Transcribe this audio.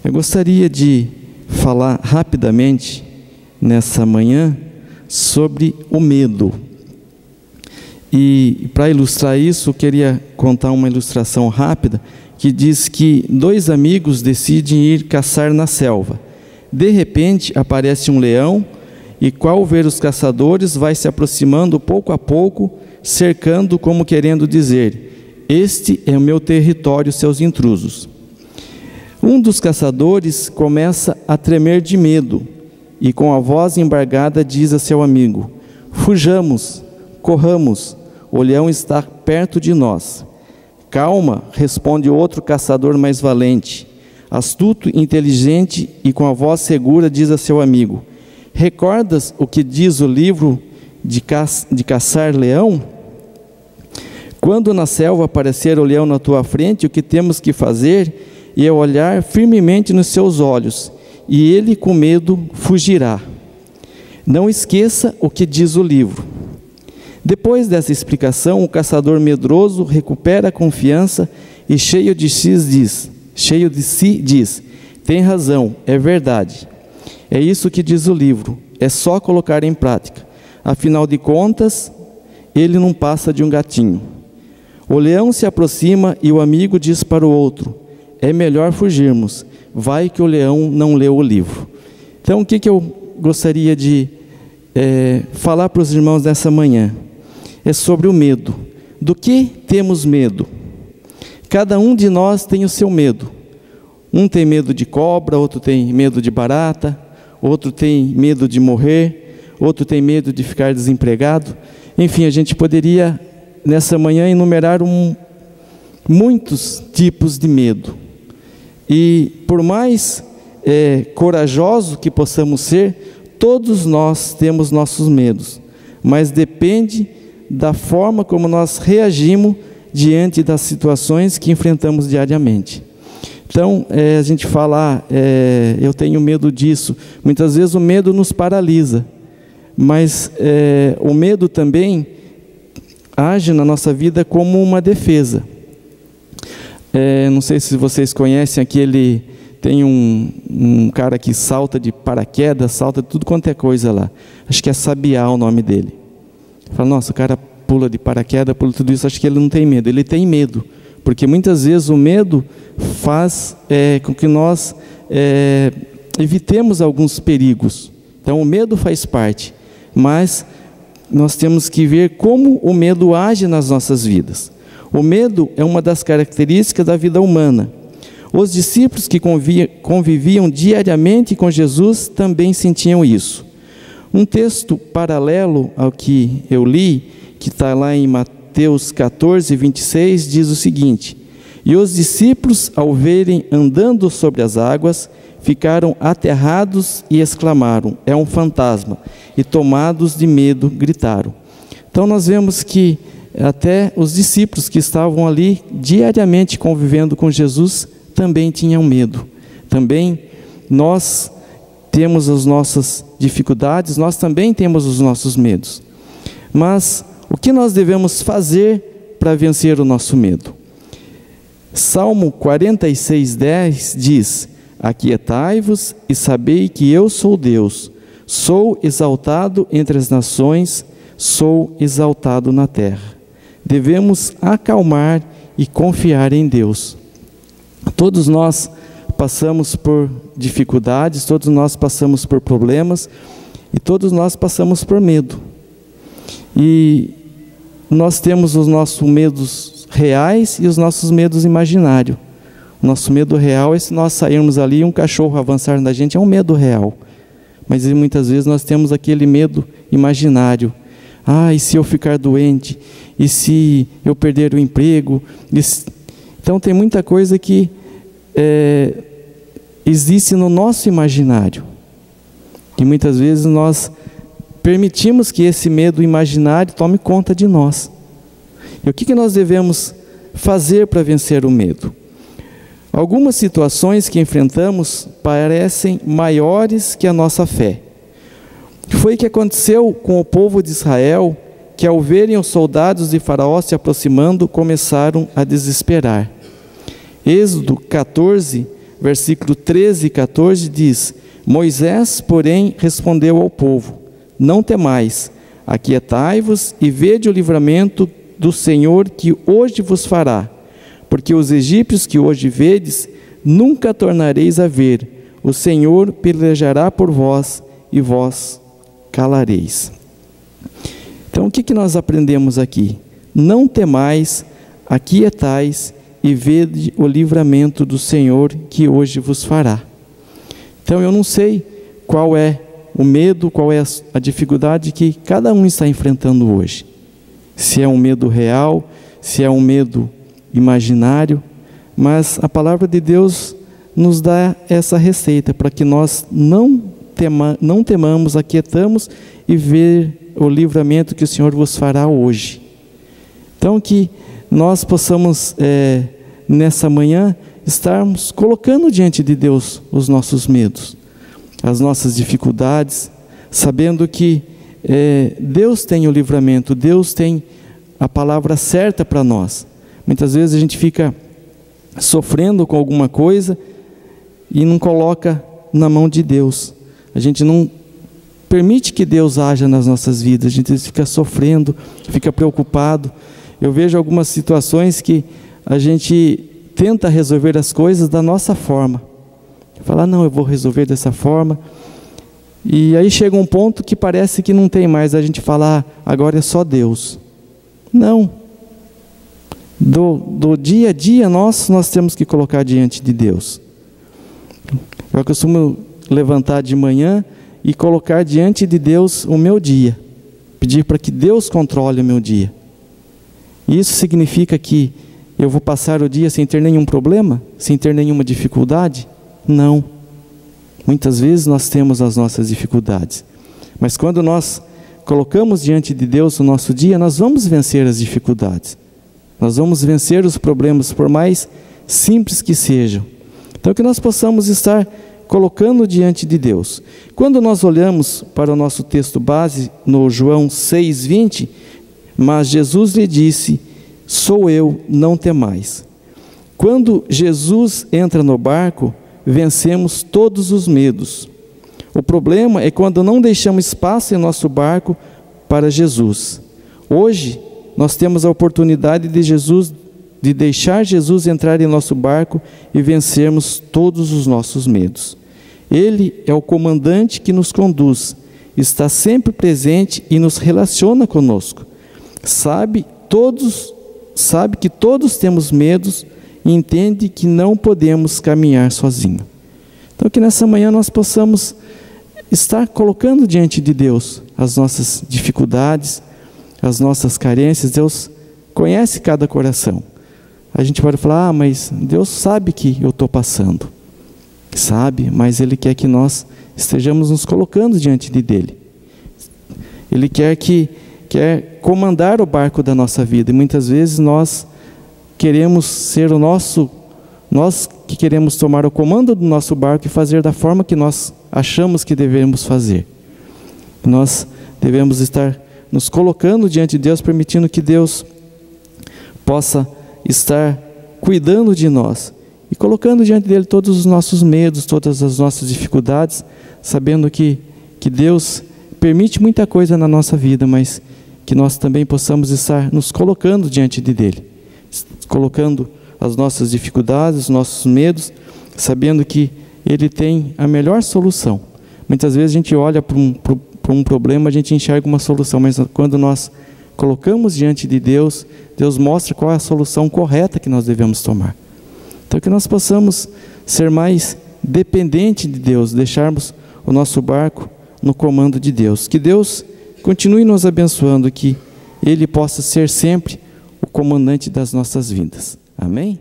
Eu gostaria de falar rapidamente nessa manhã sobre o medo. E para ilustrar isso, eu queria contar uma ilustração rápida que diz que dois amigos decidem ir caçar na selva. De repente aparece um leão e, ao ver os caçadores, vai se aproximando pouco a pouco, cercando como querendo dizer: este é o meu território, seus intrusos. Um dos caçadores começa a tremer de medo e, com a voz embargada, diz a seu amigo: fujamos, corramos, o leão está perto de nós. Calma, responde outro caçador mais valente, astuto, inteligente e com a voz segura diz a seu amigo: recordas o que diz o livro de caçar leão? Quando na selva aparecer o leão na tua frente, o que temos que fazer é olhar firmemente nos seus olhos, e ele com medo fugirá. Não esqueça o que diz o livro. Depois dessa explicação, o caçador medroso recupera a confiança e cheio de si diz: tem razão, é verdade. É isso que diz o livro, é só colocar em prática. Afinal de contas, ele não passa de um gatinho. O leão se aproxima e o amigo diz para o outro: é melhor fugirmos, vai que o leão não leu o livro. Então, o que eu gostaria de falar para os irmãos nessa manhã? É sobre o medo. Do que temos medo? Cada um de nós tem o seu medo. Um tem medo de cobra, outro tem medo de barata, outro tem medo de morrer, outro tem medo de ficar desempregado. Enfim, a gente poderia nessa manhã enumerar muitos tipos de medo. E por mais corajosos que possamos ser, todos nós temos nossos medos, mas depende da forma como nós reagimos diante das situações que enfrentamos diariamente. Então, a gente fala, eu tenho medo disso. Muitas vezes o medo nos paralisa, mas o medo também age na nossa vida como uma defesa. Não sei se vocês conhecem tem um cara que salta de paraquedas, salta de tudo quanto é coisa lá. Acho que é Sabiá o nome dele. Fala, nossa, o cara pula de paraquedas, pula tudo isso, acho que ele não tem medo. Ele tem medo, porque muitas vezes o medo faz com que nós evitemos alguns perigos. Então o medo faz parte, mas nós temos que ver como o medo age nas nossas vidas. O medo é uma das características da vida humana. Os discípulos que conviviam diariamente com Jesus também sentiam isso. Um texto paralelo ao que eu li, que está lá em Mateus 14, 26, diz o seguinte: e os discípulos, ao verem andando sobre as águas, ficaram aterrados e exclamaram: é um fantasma. E tomados de medo, gritaram. Então nós vemos que até os discípulos que estavam ali diariamente convivendo com Jesus também tinham medo. Também nós temos as nossas dificuldades, nós também temos os nossos medos. Mas o que nós devemos fazer para vencer o nosso medo? Salmo 46:10 diz: aquietai-vos e sabei que eu sou Deus, sou exaltado entre as nações, sou exaltado na terra. Devemos acalmar e confiar em Deus. Todos nós passamos por dificuldades, todos nós passamos por problemas e todos nós passamos por medo. E nós temos os nossos medos reais e os nossos medos imaginários. O nosso medo real é se nós sairmos ali e um cachorro avançar na gente, é um medo real. Mas muitas vezes nós temos aquele medo imaginário. E se eu ficar doente? E se eu perder o emprego? Então tem muita coisa que existe no nosso imaginário. E muitas vezes nós permitimos que esse medo imaginário tome conta de nós. E o que nós devemos fazer para vencer o medo? Algumas situações que enfrentamos parecem maiores que a nossa fé. Foi o que aconteceu com o povo de Israel, que ao verem os soldados de Faraó se aproximando, começaram a desesperar. Êxodo 14 versículo 13 e 14 diz: Moisés, porém, respondeu ao povo: Não temais, aquietai-vos e vede o livramento do Senhor que hoje vos fará, porque os egípcios que hoje vedes, nunca tornareis a ver. O Senhor pelejará por vós e vós calareis. Então, o que nós aprendemos aqui? Não temais, aquietais e vede o livramento do Senhor que hoje vos fará. Então, eu não sei qual é o medo, qual é a dificuldade que cada um está enfrentando hoje. Se é um medo real, se é um medo imaginário, mas a palavra de Deus nos dá essa receita para que nós não temamos, aquietamos e ver o livramento que o Senhor vos fará hoje. Então, que nós possamos, nessa manhã, estarmos colocando diante de Deus os nossos medos, as nossas dificuldades, sabendo que Deus tem o livramento, Deus tem a palavra certa para nós. Muitas vezes a gente fica sofrendo com alguma coisa e não coloca na mão de Deus. A gente não permite que Deus haja nas nossas vidas, a gente fica sofrendo, fica preocupado. Eu vejo algumas situações que a gente tenta resolver as coisas da nossa forma. Fala, não, eu vou resolver dessa forma. E aí chega um ponto que parece que não tem mais. A gente fala, agora é só Deus. Não. Do dia a dia nós temos que colocar diante de Deus. Eu costumo levantar de manhã e colocar diante de Deus o meu dia. Pedir para que Deus controle o meu dia. Isso significa que eu vou passar o dia sem ter nenhum problema? Sem ter nenhuma dificuldade? Não. Muitas vezes nós temos as nossas dificuldades. Mas quando nós colocamos diante de Deus o nosso dia, nós vamos vencer as dificuldades. Nós vamos vencer os problemas, por mais simples que sejam. Então, que nós possamos estar colocando diante de Deus. Quando nós olhamos para o nosso texto base, no João 6:20, mas Jesus lhe disse, sou eu, não temais. Quando Jesus entra no barco, vencemos todos os medos. O problema é quando não deixamos espaço em nosso barco para Jesus. Hoje, nós temos a oportunidade de deixar Jesus entrar em nosso barco e vencermos todos os nossos medos. Ele é o comandante que nos conduz, está sempre presente e nos relaciona conosco. Sabe que todos temos medos e entende que não podemos caminhar sozinho. Então, que nessa manhã nós possamos estar colocando diante de Deus as nossas dificuldades, as nossas carências. Deus conhece cada coração. A gente pode falar, mas Deus sabe que eu estou passando. Sabe, mas Ele quer que nós estejamos nos colocando diante dEle. Ele quer comandar o barco da nossa vida. E muitas vezes nós queremos ser nós que queremos tomar o comando do nosso barco e fazer da forma que nós achamos que devemos fazer. Nós devemos estar nos colocando diante de Deus, permitindo que Deus possa estar cuidando de nós e colocando diante dele todos os nossos medos, todas as nossas dificuldades, sabendo que Deus permite muita coisa na nossa vida, mas que nós também possamos estar nos colocando diante dele, colocando as nossas dificuldades, os nossos medos, sabendo que Ele tem a melhor solução. Muitas vezes a gente olha para um problema, a gente enxerga uma solução, mas quando nós colocamos diante de Deus, Deus mostra qual é a solução correta que nós devemos tomar. Então, que nós possamos ser mais dependentes de Deus, deixarmos o nosso barco no comando de Deus. Que Deus continue nos abençoando, que Ele possa ser sempre o comandante das nossas vidas. Amém?